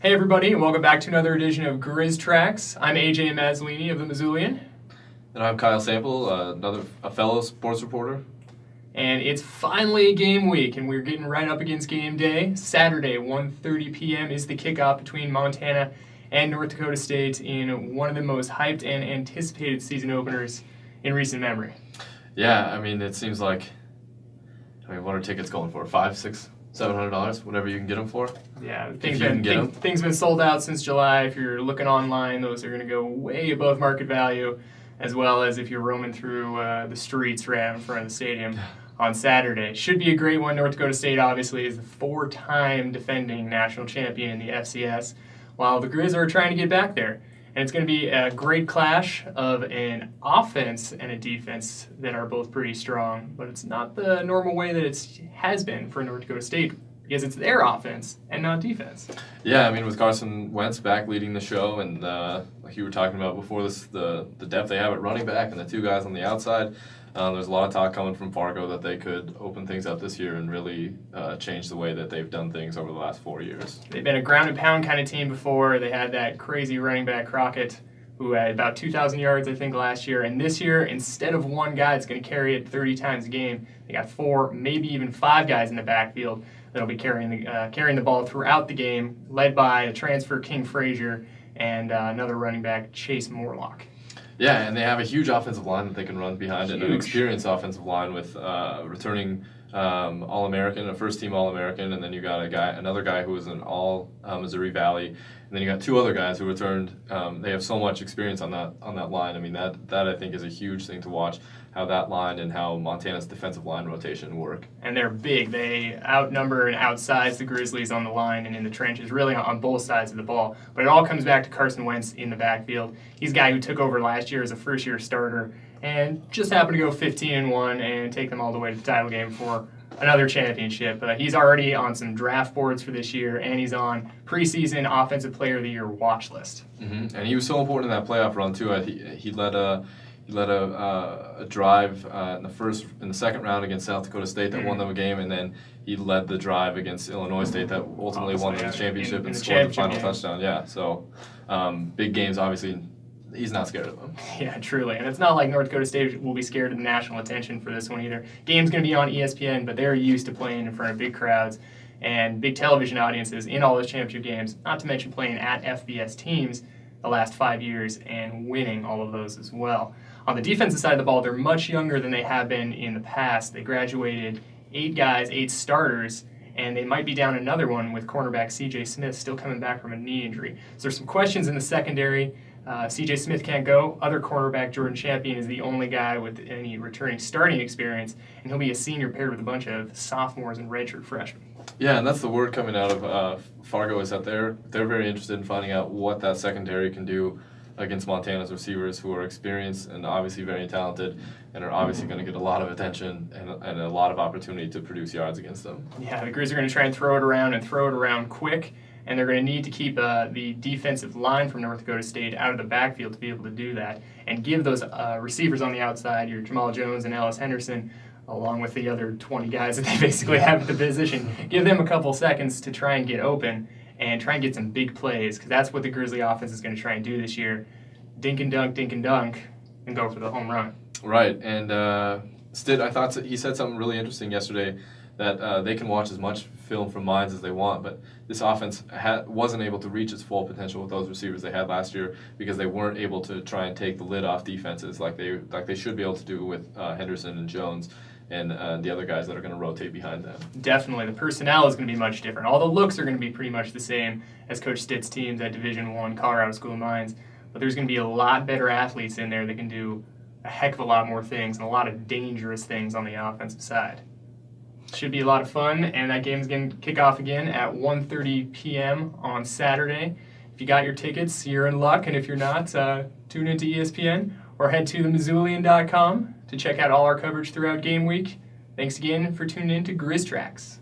Hey everybody, and welcome back to another edition of Griz Tracks. I'm AJ Mazzolini of the Missoulian. And I'm Kyle Sample, a fellow sports reporter. And it's finally game week, and we're getting right up against game day. Saturday, 1:30 p.m. is the kickoff between Montana and North Dakota State in one of the most hyped and anticipated season openers in recent memory. Yeah, I mean, it seems like, what are tickets going for? $500, $600, $700, whatever you can get them for? Yeah, things been sold out since July. If you're looking online, those are going to go way above market value, as well as if you're roaming through the streets right in front of the stadium on Saturday. Should be a great one. North Dakota State, obviously, is the four-time defending national champion in the FCS, while the Griz are trying to get back there. And it's going to be a great clash of an offense and a defense that are both pretty strong, but it's not the normal way that it has been for North Dakota State, because it's their offense and not defense. Yeah, I mean, with Carson Wentz back leading the show, and like you were talking about before this, the depth they have at running back and the two guys on the outside, there's a lot of talk coming from Fargo that they could open things up this year and really change the way that they've done things over the last 4 years. They've been a ground and pound kind of team before. They had that crazy running back Crockett, who had about 2,000 yards, I think, last year. And this year, instead of one guy that's going to carry it 30 times a game, they got 4, maybe even 5 guys in the backfield that'll be carrying the ball throughout the game, led by a transfer King Frazier and another running back, Chase Morlock. Yeah, and they have a huge offensive line that they can run behind, and an experienced offensive line with returning All-American, a first-team All-American, and then you got another guy who was an All-Missouri Valley, and then you got 2 other guys who returned. They have so much experience on that line. I mean, that I think is a huge thing to watch, how that line and how Montana's defensive line rotation work. And they're big. They outnumber and outsize the Grizzlies on the line and in the trenches, really on both sides of the ball. But it all comes back to Carson Wentz in the backfield. He's a guy who took over last year as a first-year starter and just happened to go 15-1 and take them all the way to the title game for another championship. He's already on some draft boards for this year, and he's on preseason Offensive Player of the Year watch list. Mm-hmm. And he was so important in that playoff run too. He led a drive in the second round against South Dakota State that won them a game, and then he led the drive against Illinois State that ultimately won them the championship and scored the final touchdown. Yeah, so big games, obviously. He's not scared of them. Yeah, truly. And it's not like North Dakota State will be scared of the national attention for this one either. Game's going to be on ESPN, but they're used to playing in front of big crowds and big television audiences in all those championship games, not to mention playing at FBS teams the last 5 years and winning all of those as well. On the defensive side of the ball, they're much younger than they have been in the past. They graduated 8 guys, 8 starters, and they might be down another one with cornerback CJ Smith still coming back from a knee injury. So there's some questions in the secondary. CJ Smith can't go. Other cornerback Jordan Champion is the only guy with any returning starting experience, and he'll be a senior paired with a bunch of sophomores and redshirt freshmen. Yeah, and that's the word coming out of Fargo, is that they're very interested in finding out what that secondary can do against Montana's receivers, who are experienced and obviously very talented, and are obviously going to get a lot of attention and a lot of opportunity to produce yards against them. Yeah, the Griz are going to try and throw it around quick, and they're going to need to keep the defensive line from North Dakota State out of the backfield to be able to do that, and give those receivers on the outside, your Jamal Jones and Ellis Henderson, along with the other 20 guys that they basically have at the position, give them a couple seconds to try and get open and try and get some big plays, because that's what the Grizzly offense is going to try and do this year. Dink and dunk, and go for the home run. Right, and Stitt, I thought he said something really interesting yesterday, that they can watch as much film from Mines as they want, but this offense wasn't able to reach its full potential with those receivers they had last year because they weren't able to try and take the lid off defenses like they should be able to do with Henderson and Jones and the other guys that are going to rotate behind them. Definitely. The personnel is going to be much different. All the looks are going to be pretty much the same as Coach Stitt's teams at Division I Colorado School of Mines, but there's going to be a lot better athletes in there that can do a heck of a lot more things and a lot of dangerous things on the offensive side. Should be a lot of fun, and that game's going to kick off again at 1:30 p.m. on Saturday. If you got your tickets, you're in luck, and if you're not, tune into ESPN or head to themissoulian.com to check out all our coverage throughout game week. Thanks again for tuning in to Griz Tracks.